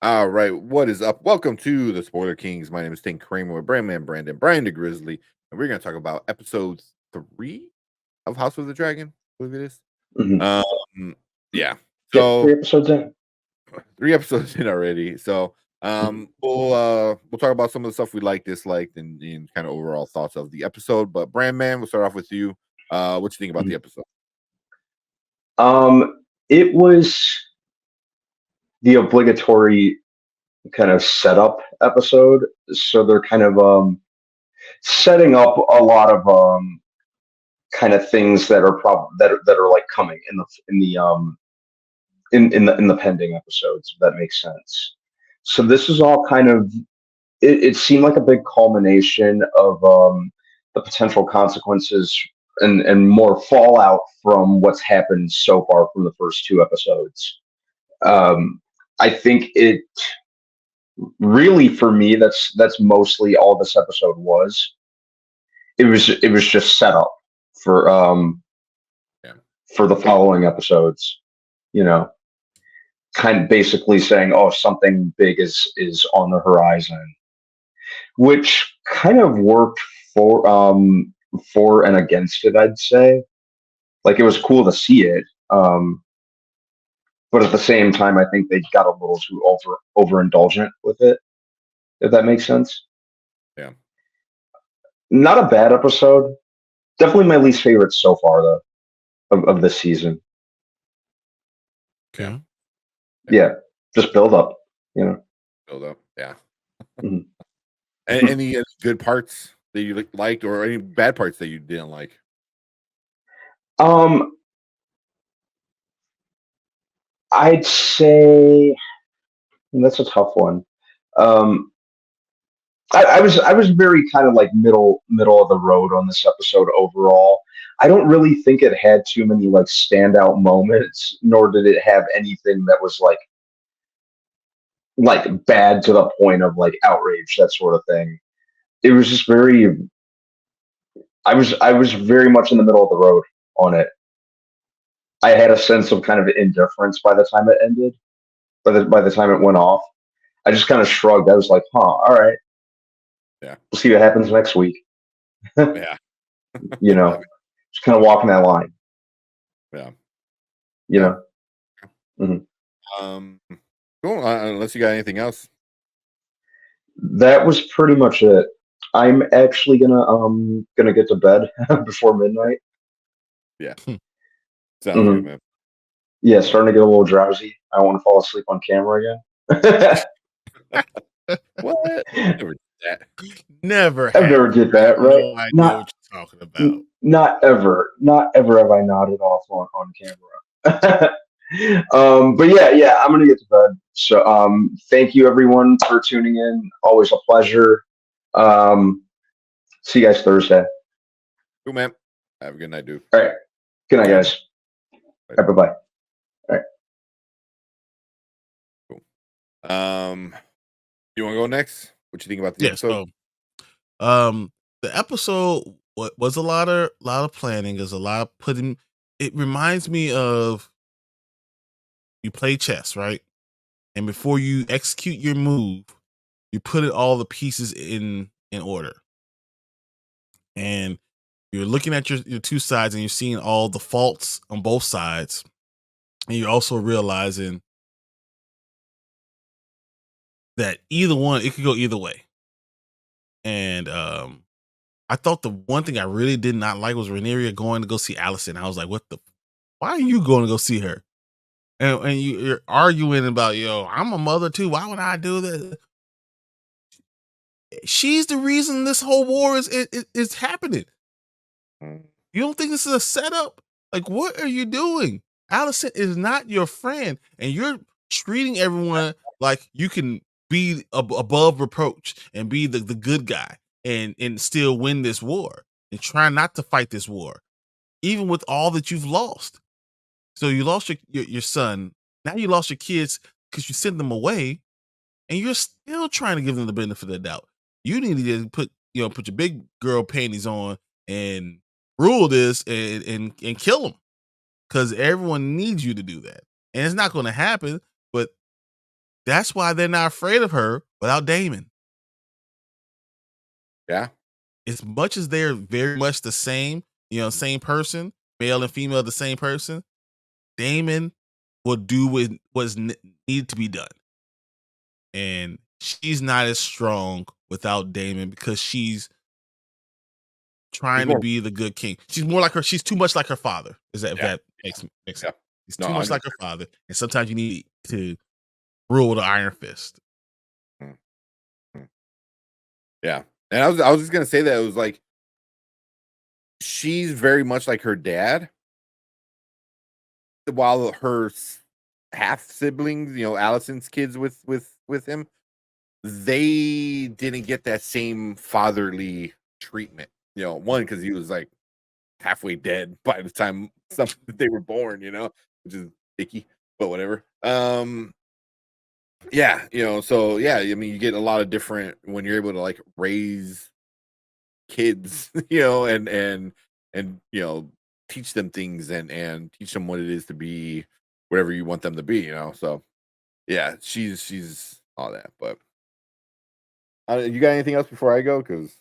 All right, what is up? Welcome to the Spoiler Kings. My name is Tim Kramer with Brandman Brandon, Brian the Grizzly, and we're going to talk about episode 3 of House of the Dragon. I believe it is. Mhm. Um, yeah. Yep, 3 So episodes in. 3 episodes in already. So Mhm, we'll talk about some of the stuff we liked, disliked, and kind of overall thoughts of the episode. But Brandman, we'll start off with you. What you think about the mhm. episode? It was the obligatory kind of setup episode, so they're kind of, setting up a lot of, kind of things that are that are, like, coming in the pending episodes, if that makes sense. So this is all kind of it seemed like a big culmination of, the potential consequences and more fallout from what's happened so far from the first 2 episodes. I think it really, for me, that's mostly all this episode was. It was just set up for, Yeah. for the following episodes, you know, kind of basically saying, "Oh, something big is on the horizon," which kind of worked for and against it, I'd say. Like, it was cool to see it, but at the same time, I think they got a little too overindulgent with it, if that makes sense. Yeah. Not a bad episode. Definitely my least favorite so far, though, of this season. Yeah. Okay. Yeah. Yeah, just build up, you know. Build up. Yeah. Mhm. Any good parts that you liked, or any bad parts that you didn't like? um, I'd say that's a tough one. Um, I was very kind of like middle of the road on this episode overall. I don't really think it had too many like standout moments, nor did it have anything that was like bad to the point of like outrage, that sort of thing. It was just very I was very much in the middle of the road on it. I had a sense of kind of indifference by the time it ended. By the time it went off, I just kind of shrugged. I was like, "Huh, all right, Yeah. we'll see what happens next week." Yeah. You know, just kind of walking that line. Yeah. You Yeah. know. Mhm. Um, cool. Unless you got anything else. That was pretty much it. I'm actually gonna get to bed before midnight. Yeah. Hmm. Sounds good, Hmm. man. Yeah, starting to get a little drowsy. I want to fall asleep on camera again. What? Never did that. Never I've have. never did I have that, right? no idea Not what you're talking about. not ever. Not ever have I nodded off on camera. But yeah, I'm gonna get to bed. So thank you everyone for tuning in. Always a pleasure. Um, see you guys Thursday. Cool, man. Have a good night, dude. All right. Good night, Later. guys. All right, bye bye. All right. Cool. You want to go next? What you think about the Yeah. episode? Um, the episode was a lot of planning. There's a lot of putting. It reminds me of you play chess, right? And before you execute your move, you put it all the pieces in order, and you're looking at your two sides, and you're seeing all the faults on both sides, and you're also realizing that either one, it could go either way. And I thought the one thing I really did not like was Rhaenyra going to go see Alicent. I was like, what the why are you going to go see her? And you're arguing about, I'm a mother too. Why would I do this? She's the reason this whole war is happening. Mm. You don't think this is a setup? Like, what are you doing? Alicent is not your friend, and you're treating everyone like you can be above reproach and be the good guy and still win this war and try not to fight this war, even with all that you've lost. So you lost your son. Now you lost your kids because you sent them away, and you're still trying to give them the benefit of the doubt. You need to put your big girl panties on and rule this and kill them because everyone needs you to do that, and it's not going to happen. But That's why they're not afraid of her without Damon. Yeah. As much as they're very much the same, same person, male and female, the same person, Damon will do what's needed to be done. And she's not as strong without Damon because she's He's trying to more. be the good king. She's more like her. She's too much like her father. Is that if Yeah. that makes Yeah. sense? She's No, too much like her 100%. father, and sometimes you need to rule with an iron fist. Mm, mm. Yeah. And I was just gonna say that it was like she's very much like her dad, while her half siblings, Allison's kids with him, they didn't get that same fatherly treatment. One because he was like halfway dead by the time they were born, which is icky, but whatever. Yeah, so yeah, I mean, you get a lot of different when you're able to like raise kids, and teach them things and teach them what it is to be whatever you want them to be. So yeah, she's all that. But you got anything else before I go? Because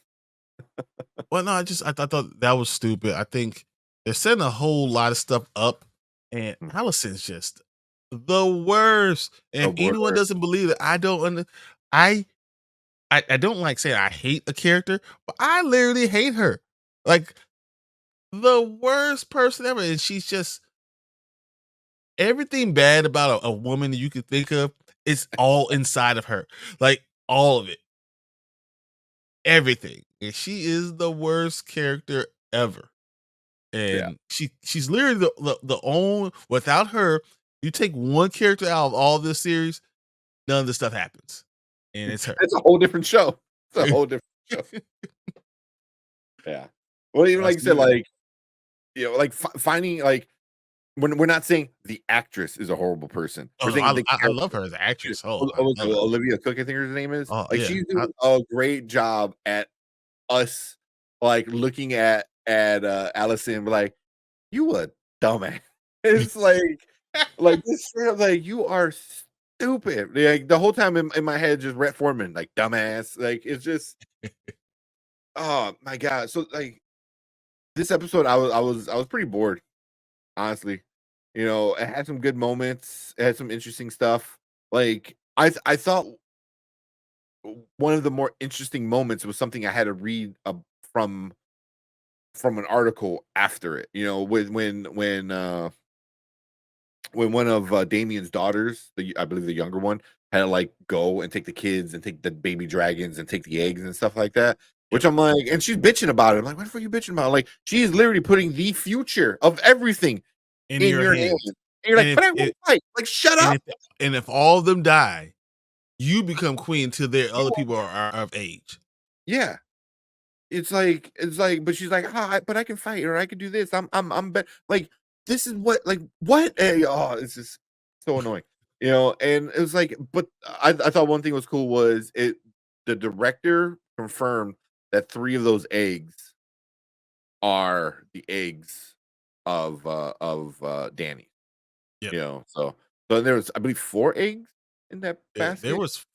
Well, no, I thought that was stupid. I think they're setting a whole lot of stuff up, and Allison's just the worst. And oh if boy, anyone doesn't believe it, I don't I I don't like saying I hate a character, but I literally hate her. Like the worst person ever. And she's just everything bad about a woman you could think of is all inside of her. Like all of it. Everything. And she is the worst character ever. yeah. And she's literally the only without her, you take one character out of all this series, none of this stuff happens. And it's her. It's a whole different show. It's a whole different show. Yeah. Well, even like you said, like like finding like when we're not saying the actress is a horrible person. We're Oh, no, saying the I love character. her as an actress. Oh, I love her. Olivia Cook, I think her name is. Oh, Like yeah. she's doing a great job at us, like looking at Allison, and be like, you a dumbass. It's like this straight up, like you are stupid. Like the whole time in my head, just Rhett Foreman, like dumbass. Like it's just oh my god. So like this episode, I was pretty bored, honestly. It had some good moments. It had some interesting stuff. Like I thought one of the more interesting moments was something I had to read from from an article after it. When one of Damien's daughters, I believe the younger one, had to like go and take the kids and take the baby dragons and take the eggs and stuff like that. Which Yep. I'm like, and she's bitching about it. I'm like, what the fuck are you bitching about? Like, she is literally putting the future of everything In in your your hands. hands. And you're like, And but I if won't fight. Like, shut and up. if and if all of them die, you become queen till their You other won't- people are of age. Yeah. But she's like, but I can fight or I can do this. I'm like, this is what? Oh, it's just so annoying, And it was like, but I thought one thing was cool was the director confirmed that 3 of those eggs are the eggs of Danny, Yep. So there was, I believe, 4 eggs in that There basket. was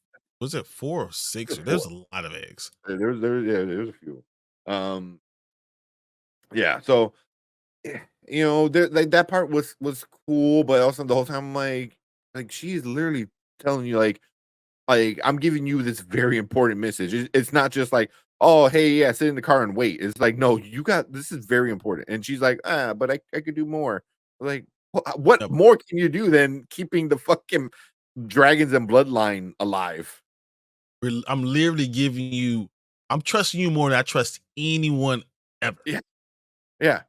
it 4 or 6? There's There's 4. a lot of eggs. There's a few. Um, yeah, so there, like that part was cool, but also the whole time I'm like she's literally telling you like I'm giving you this very important message. It's not just like, oh hey, yeah, sit in the car and wait. It's like, no, you got this is very important. And she's like, but I could do more. Like, what Yep. more can you do than keeping the fucking dragons and bloodline alive? I'm literally giving you I'm trusting you more than I trust anyone ever. Yeah, yeah.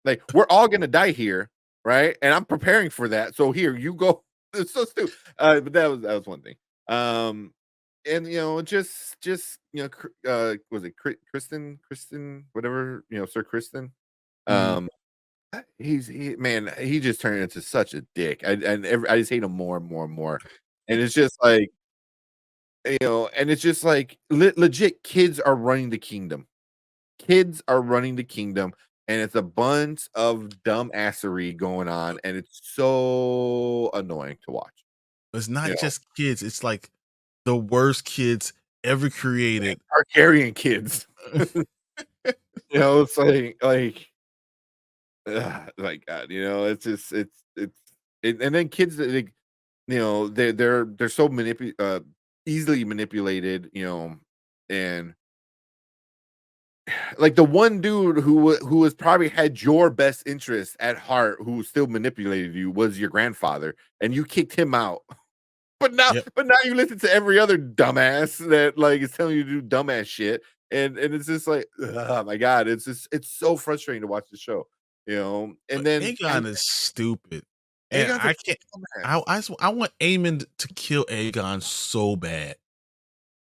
Like, we're all gonna die here, right? And I'm preparing for that. So here you go. It's so stupid. But that was one thing. And just was it Kristen, whatever, Sir Kristen. Mhm. Um, man, he just turned into such a dick. I just hate him more and more and more. And it's just like, and it's just like legit kids are running the kingdom. Kids are running the kingdom, and it's a bunch of dumbassery going on, and it's so annoying to watch. It's You not know, just kids, it's like the worst kids ever created. Targaryen kids. It's like God. It's just and then kids that they're so easily manipulated. And like the one dude who was probably had your best interest at heart, who still manipulated you, was your grandfather, and you kicked him out. But now, Yep. but now you listen to every other dumbass that like is telling you to do dumbass shit, and it's just like, oh my God, it's so frustrating to watch the show. And But then Aegon is stupid, and Aegon's a I can't. dumbass. I want Aemon to kill Aegon so bad.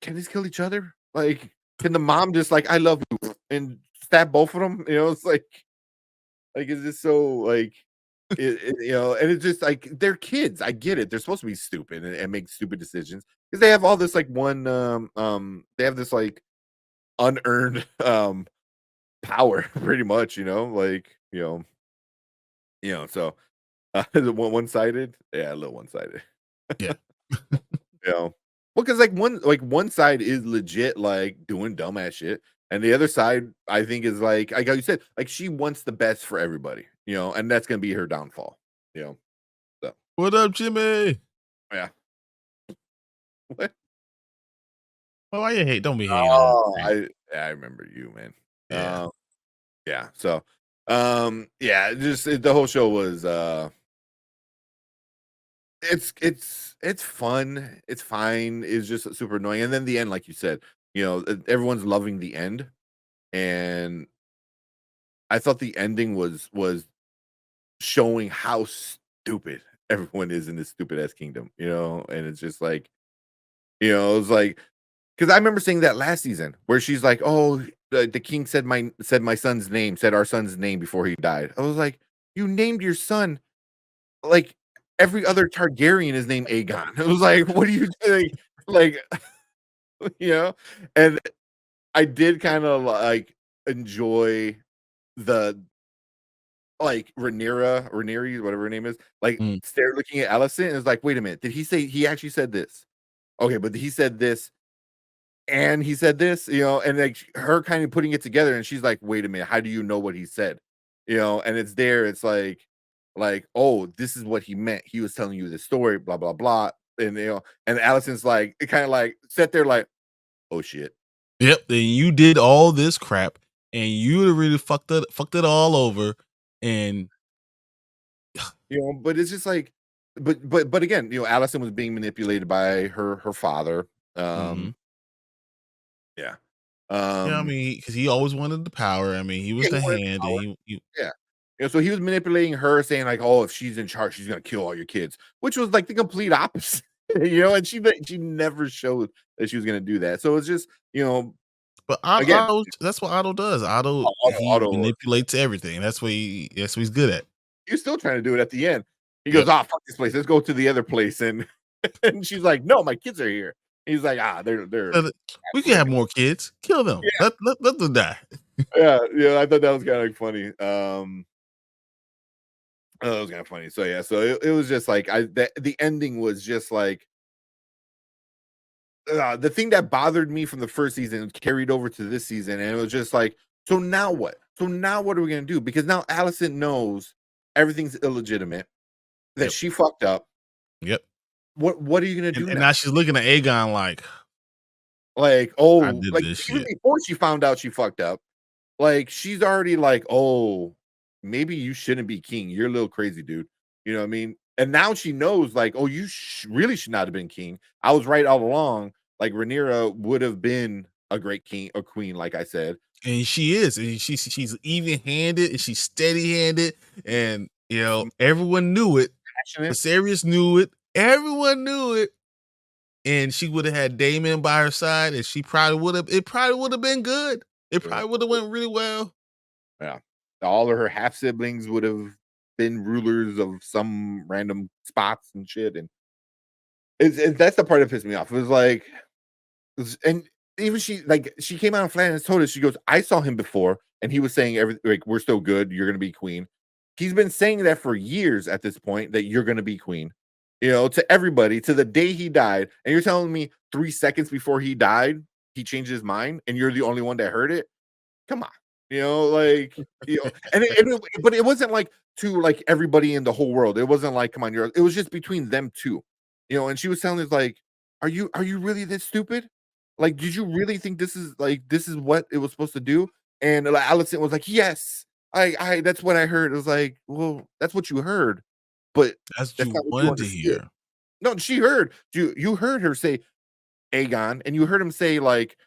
Can these kill each other? Like, can the mom just like, I love you, and stab both of them? It's like it's just so like and it's just like they're kids. I get it. They're supposed to be stupid and make stupid decisions because they have all this like they have this like unearned power pretty much, so is it one-sided? Yeah, a little one-sided. Yeah. Well, because like one side is legit like doing dumbass shit, and the other side I think is like how you said, like she wants the best for everybody, and that's gonna be her downfall. You know, so What up, Jimmy? yeah. What? Oh, why you hate? Don't be hating on Oh, me. I remember you, man. Yeah. Yeah. So, yeah, the whole show was it's fun. It's fine. It's just super annoying. And then the end, like you said, everyone's loving the end. And I thought the ending was showing how stupid everyone is in this stupid ass kingdom, and it's just like, it was like, because I remember seeing that last season where she's like, "Oh, the king said my son's name, said our son's name before he died." I was like, "You named your son like every other Targaryen is named Aegon." It was like, "What are you doing?" Like, you know, and I did kind of like enjoy the like Rhaenyra, whatever her name is, like Mm. stare looking at Alicent and is like, "Wait a minute, did he say he actually said this? Okay, but he said this and he said this, and like her kind of putting it together, and she's like, "Wait a minute, how do you know what he said?" And it's there, it's like, "Oh, this is what he meant. He was telling you the story, blah blah blah." And and Allison's like, it kind of like sat there like, "Oh shit." Yep. Then you did all this crap, and you really fucked it all over, and But it's just like, but again, Allison was being manipulated by her father. mhm. Yeah. Yeah. I Um, mean, because he always wanted the power. I mean, he was yeah, he the wanted hand, and power. he Yeah. So he was manipulating her, saying like, "Oh, if she's in charge, she's gonna kill all your kids," which was like the complete opposite. And she never showed that she was gonna do that. So it's just, But again, Otto, that's what Otto does. Otto, he auto. manipulates everything. That's what he's good at. He's still trying to do it at the end. He goes, Yep. "Ah, fuck this place. Let's go to the other place." And and she's like, "No, my kids are here." He's like, "Ah, they're Uh, We can we're have gonna." more kids. Kill them. Let them die. Yeah, yeah, I thought that was kinda, like, funny, that was kinda funny, so, yeah, so it was just, like, the ending was just, like, the thing that bothered me from the first season carried over to this season, and it was just like, "So now what? So now what are we gonna do?" Because now Allison knows everything's illegitimate, that Yep. she fucked up. Yep. What are you gonna do And now now? she's looking at Aegon like, Like, I oh, did like, this even shit. before she found out she fucked up, like, she's already like, "Oh, maybe you shouldn't be king. You're a little crazy, dude." You know what I mean? And now she knows, like, "Oh, you really should not have been king. I was right all along." Like, Rhaenyra would have been a great king or queen, like I said. And she is. And she's even handed and she's steady handed. And Sm everyone knew it. Passionate. Viserys knew it. Everyone knew it. And she would have had Damon by her side, and she probably would have. It probably would have been good. It Uh, probably would have went really well. yeah. All of her half siblings would have been rulers of some random spots and shit, and that's the part that pissed me off. It was like, and even she came out on Flat and told us, she goes, "I saw him before, and he was saying everything like we're still good. You're gonna be queen." He's been saying that for years at this point, that you're gonna be queen. to everybody, to the day he died, and you're telling me 3 seconds before he died, he changed his mind, and you're the only one that heard it? Come on, like, but it wasn't like to like everybody in the whole world. It wasn't like, come on, it was just between them two, and she was telling us like, are you really this stupid? Like, did you really think this is what it was supposed to do? And like, Alicent was like, yes, I that's what I heard. It was like, well, that's what you heard, but That's what that's you not what you wanted to understood. hear. No, she heard you heard her say Aegon, and you heard him say like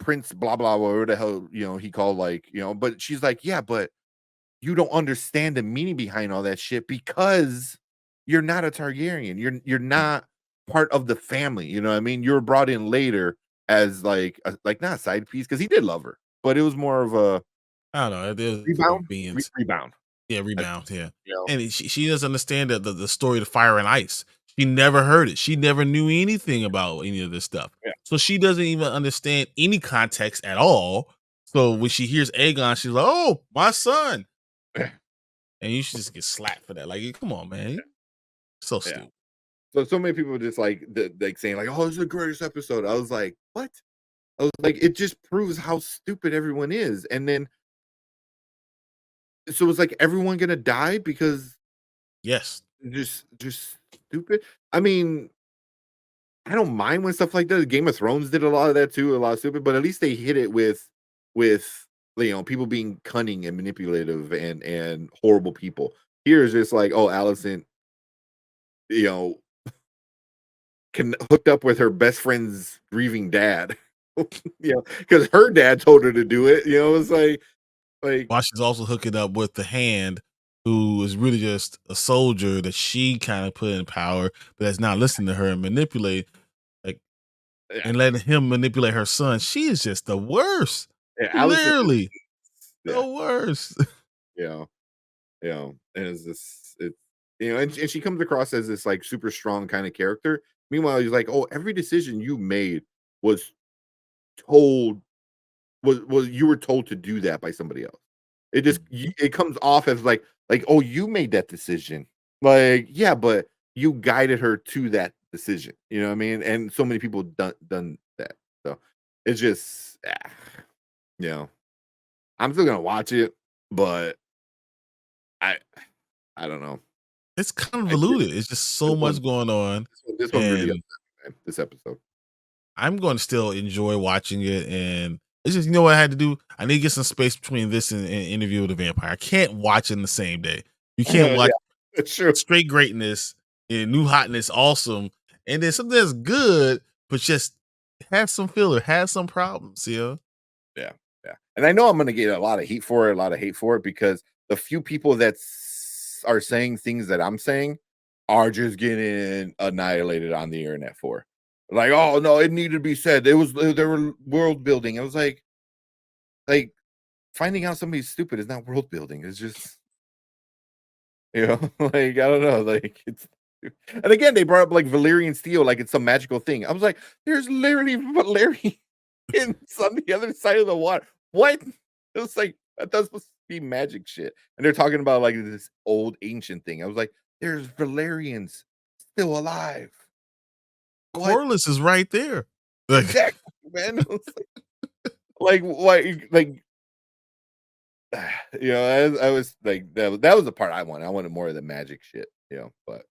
Prince blah blah whatever the hell he called like but she's like, yeah, but you don't understand the meaning behind all that shit because you're not a Targaryen. You're not part of the family. You know what I mean? You were brought in later as like not a side piece because he did love her, but it was more of a I don't know. It is rebound, convenience. rebound. Yeah, That's, rebound. Yeah, you know, and she doesn't understand the story of Fire and Ice. She never heard it. She never knew anything about any of this stuff. yeah, So she doesn't even understand any context at all. So when she hears Aegon, she's like, "Oh, my son," yeah, and you should just get slapped for that. Like, come on, man, so yeah. stupid. So many people just like saying like, "Oh, this is the greatest episode." I was like, "What?" I was like, "It just proves how stupid everyone is." And then so it's like everyone gonna die because Yes, just stupid. I mean, I don't mind when stuff like that. Game of Thrones did a lot of that too, a lot of stupid, but at least they hit it with people being cunning and manipulative and horrible people. Here is just like, oh, Alicent, you know, can hooked up with her best friend's grieving dad. Because her dad told her to do it. It's like while she's also hooking up with the Hand, who is really just a soldier that she kind of put in power, but that's not listening to her and manipulate. Like, yeah, and letting him manipulate her son. She is just the worst. yeah, Alicent is Literally yeah, the worst. you know, and it's this it's and she comes across as this like super strong kind of character. Meanwhile, he's like, oh, every decision you made was told was you were told to do that by somebody else. Mhm. It comes off as like oh, you made that decision. Like, yeah, but you guided her to that decision. You know what I mean? And so many people done that. So it's just you know, I'm still gonna watch it, but I I don't know. It's I did convoluted. It's just this so one much going on. this one really And upset me, man, this episode. I'm going to still enjoy watching it. And it's just, what I had to do? I need to get some space between this and Interview with the Vampire. I can't watch it in the same day. You can't Yeah, watch it's true. straight greatness and new hotness, awesome. And then something that's good, but just has some filler, has some problems, Yeah, yeah. And I know I'm gonna get a lot of heat for it, a lot of hate for it, because the few people that are saying things that I'm saying are just getting annihilated on the internet for. Like, oh no, it needed to be said. They were world building. I was like finding out somebody's stupid is not world building. It's just like I don't know, like it's and again they brought up like Valyrian steel, like it's some magical thing. I was like, there's literally Valyrian on the other side of the water. What? It was like that's supposed to be magic shit. And they're talking about like this old ancient thing. I was like, there's Valerians still alive. What? Corliss is right there. Like, Exactly, man. It was like I was like that was the part I wanted. I wanted more of the magic shit, but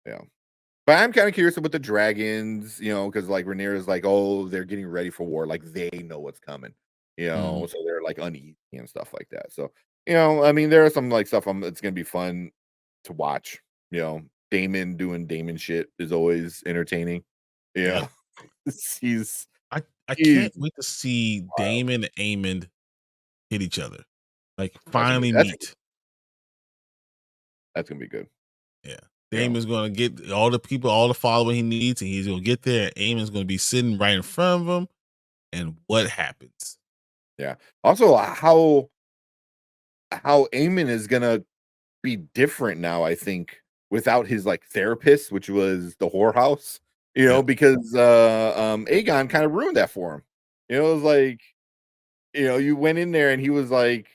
yeah. But I'm kind of curious about the dragons, because like Rhaenyra is like, oh, they're getting ready for war, like they know what's coming, mhm, so they're like uneasy and stuff like that. So, I mean, there are some like stuff it's gonna be fun to watch. Damon doing Damon shit is always entertaining. yep. Yeah, he's I he's can't wait to see wild. Damon and Aemond hit each other. Like, That's gonna be finally that's gonna be, meet. that's gonna be good. Yeah. You know, Damon's gonna get all the people, all the following he needs, and he's gonna get there. And Eamon's gonna be sitting right in front of him. And what happens? yeah. Also, how Eamon is gonna be different now, I think, without his like therapist, which was the whorehouse, Yep. because Aegon kind of ruined that for him. It was like, you went in there and he was like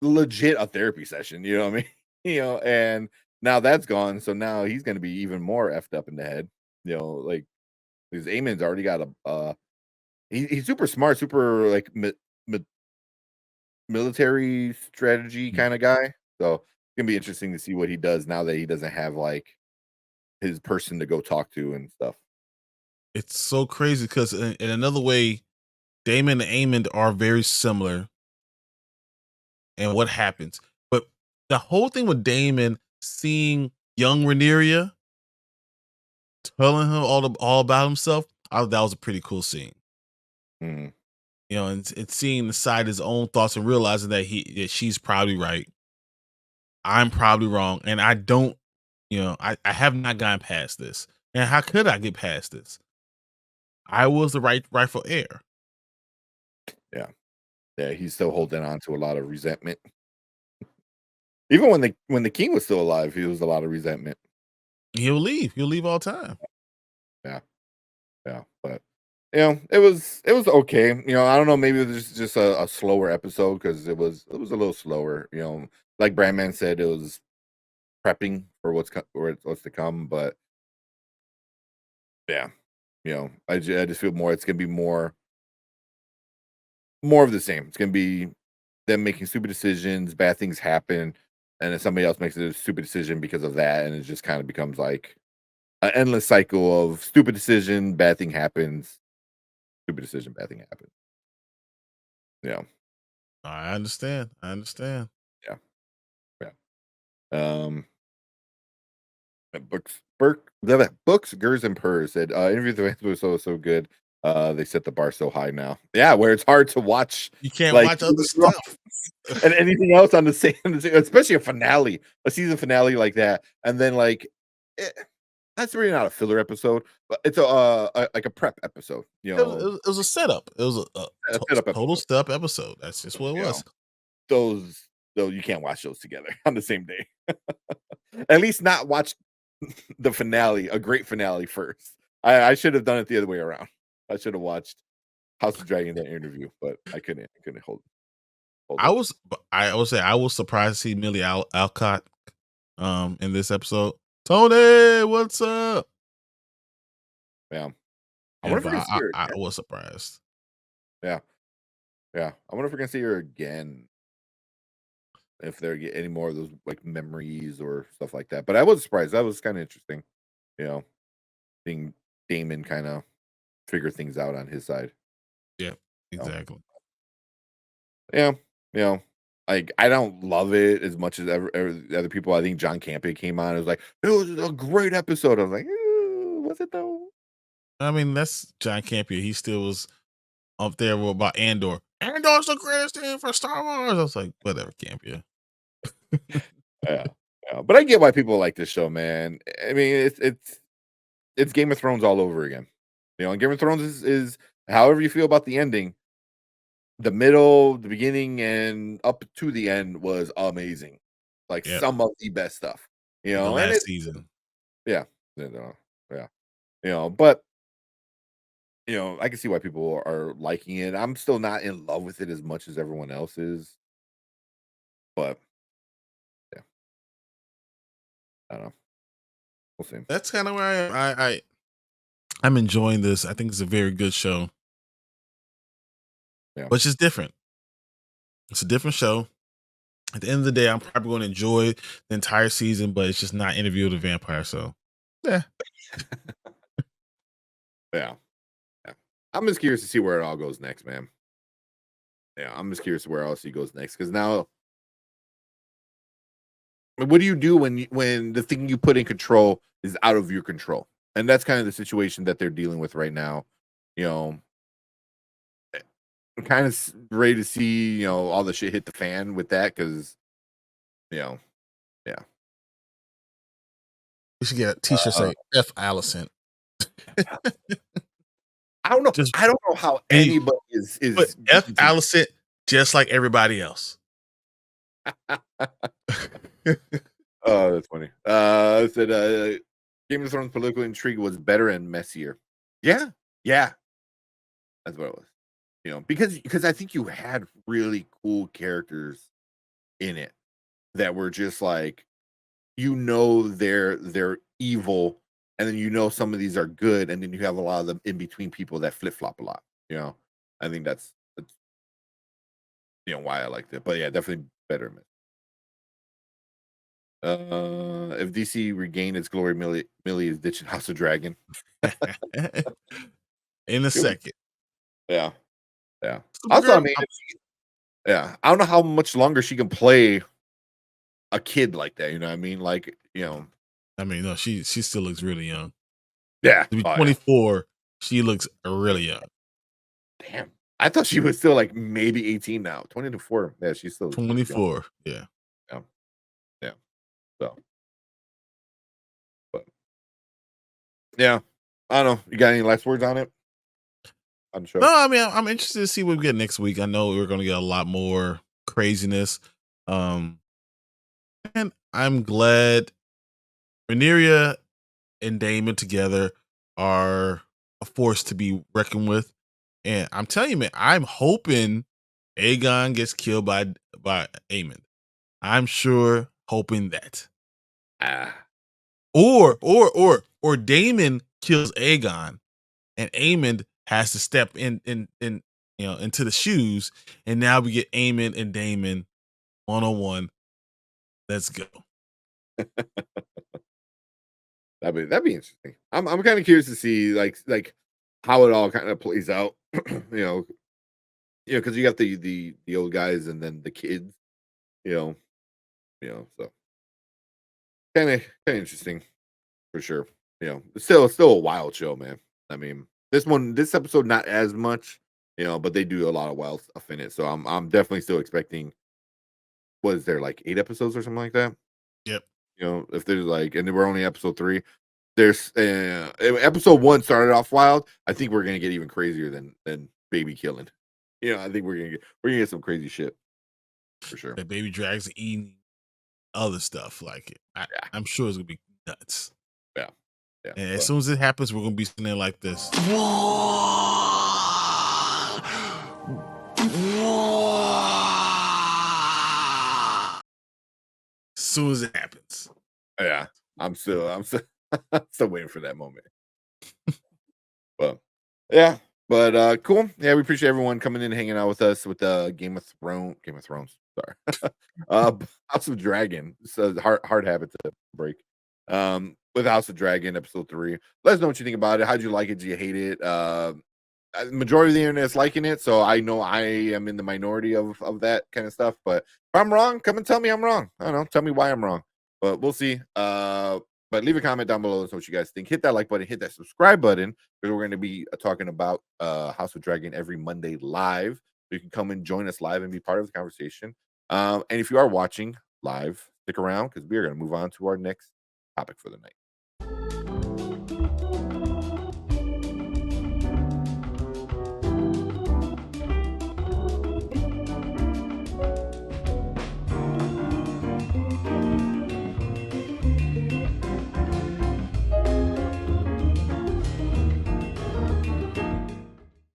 legit a therapy session, you know what I mean? And now that's gone, so now he's gonna be even more effed up in the head. Like because Aemon's already got a he's super smart, super like mi- military strategy Mm. kind of guy. So it's gonna be interesting to see what he does now that he doesn't have like his person to go talk to and stuff. It's so crazy because in another way, Damon and Aemond are very similar and what happens. But the whole thing with Damon seeing young Rhaenyra telling him all about himself, that was a pretty cool scene. Mhm. And seeing the side his own thoughts and realizing that she's probably right. I'm probably wrong. And I don't, I have not gotten past this. And how could I get past this? I was the rightful heir. Yeah, yeah, he's still holding on to a lot of resentment. Even when the king was still alive, he was a lot of resentment. He'll leave. He'll leave all time. Yeah, yeah, but it was okay. I don't know. Maybe it was just a slower episode because it was a little slower. Like Brandman said, it was prepping for what's to come. But yeah, I just feel more. It's gonna be more of the same. It's gonna be them making stupid decisions, bad things happen, and then somebody else makes a stupid decision because of that, and it just kind of becomes like an endless cycle of stupid decision, bad thing happens, stupid decision, bad thing happens. Yeah, I understand. I understand. yeah, yeah. Um, books, Gers and Purrs said, interview with the fans was so good. They set the bar so high now. Yeah, where it's hard to watch You can't like watch Game other of Thrones stuff. and anything else on the same, especially a season finale like that, and then like. eh, That's really not a filler episode, but it's like a prep episode, It was a setup. It was a a setup total episode. setup episode. That's just what it You know, was. those though you can't watch those together on the same day. At least not watch the finale, a great finale first. I should have done it the other way around. I should have watched House of Dragon that interview, but I couldn't. I couldn't hold I it. was I would say I was surprised to see Millie Alcott in this episode. Tony, what's up? Yeah, I Yeah, wonder if but we're gonna see her I again. was surprised. Yeah, yeah. I wonder if we're gonna see her again. If there get any more of those like memories or stuff like that. But I was surprised. That was kind of interesting. You know, seeing Damon kind of figure things out on his side. Yeah, You know? exactly. Yeah, like I don't love it as much as other people. I think John Campea came on. It was like it was a great episode. I was like, was it though? I mean, that's John Campea. He still was up there with about Andor. Andor's the greatest thing for Star Wars. I was like, whatever, Campea. Yeah, yeah. But I get why people like this show, man. I mean, it's Game of Thrones all over again. And Game of Thrones is however you feel about the ending. The middle, the beginning, and up to the end was amazing. Like Yeah, some of the best stuff. the And last it season. yeah, yeah. But I can see why people are liking it. I'm still not in love with it as much as everyone else is, but yeah, I don't know. We'll see. That's kind of where I am. I'm enjoying this. I think it's a very good show, Yeah. but it's just different. It's a different show. At the end of the day, I'm probably going to enjoy the entire season, but it's just not Interview with a Vampire. So, yeah, Yeah. Yeah. I'm just curious to see where it all goes next, man. Yeah, I'm just curious where else he goes next. Because now, what do you do when the thing you put in control is out of your control? And that's kind of the situation that they're dealing with right now. You know, I'm kind of ready to see all the shit hit the fan with that because you know, yeah. we should get a T-shirt Uh, say "F Alicent." I don't know. Just I don't know how and you anybody put is F getting to. Alicent just like everybody else. Oh, that's funny. It said Game of Thrones political intrigue was better and messier. Yeah, yeah, that's what it was. Because I think you had really cool characters in it that were just like they're evil, and then some of these are good, and then you have a lot of them in between people that flip flop a lot. You know, I think that's why I liked it. But yeah, definitely better. If DC regained its glory, Millie is ditching House of Dragon. In a second. Yeah, yeah. Also, I Supergirl, mean, yeah, I don't know how much longer she can play a kid like that. You know what I mean? Like, I mean, no, she still looks really young. yeah. To be Oh, yeah. 24, she looks really young. Damn. I thought she was still like maybe 18 now. 24. Yeah, she's still super young. 24, yeah. Yeah. Yeah. So, but yeah. I don't know. You got any last words on it? On the show? No, I mean, I'm interested to see what we get next week. I know we're gonna get a lot more craziness. Um, and I'm glad Rhaenyra and Damon together are a force to be reckoned with. And I'm telling you, man, I'm hoping Aegon gets killed by Aemon. I'm sure hoping that. Ah. Or Damon kills Aegon and Aemon has to step in into the shoes, and now we get Aemon and Damon 101. Let's go. That'd be interesting. I'm kind of curious to see like how it all kind of plays out. Because you got the old guys and then the kids. You know, so kind of interesting for sure. It's still a wild show, man. I mean, this episode not as much, but they do a lot of wild stuff in it. So I'm definitely still expecting. Was there like 8 episodes or something like that? Yep. If there's and we're only episode 3. There's episode 1 started off wild. I think we're gonna get even crazier than baby killing. I think we're gonna get some crazy shit for sure. The baby drags eating other stuff like it. Yeah, I'm sure it's gonna be nuts. yeah, yeah. And as soon as it happens, we're gonna be sitting there like this. As soon as it happens. Yeah, I'm still still waiting for that moment. But yeah, but cool. Yeah, we appreciate everyone coming in and hanging out with us with the Game of Thrones. Sorry, House of Dragon. So hard habit to break. With House of Dragon episode 3. Let us know what you think about it. How'd you like it? Do you hate it? Majority of the internet is liking it, so I know I am in the minority of that kind of stuff. But if I'm wrong, come and tell me I'm wrong. I don't know. Tell me why I'm wrong. But we'll see. But leave a comment down below. Let us know what you guys think. Hit that like button. Hit that subscribe button because we're going to be talking about House of Dragon every Monday live. So you can come and join us live and be part of the conversation. And if you are watching live, stick around because we are going to move on to our next topic for the night.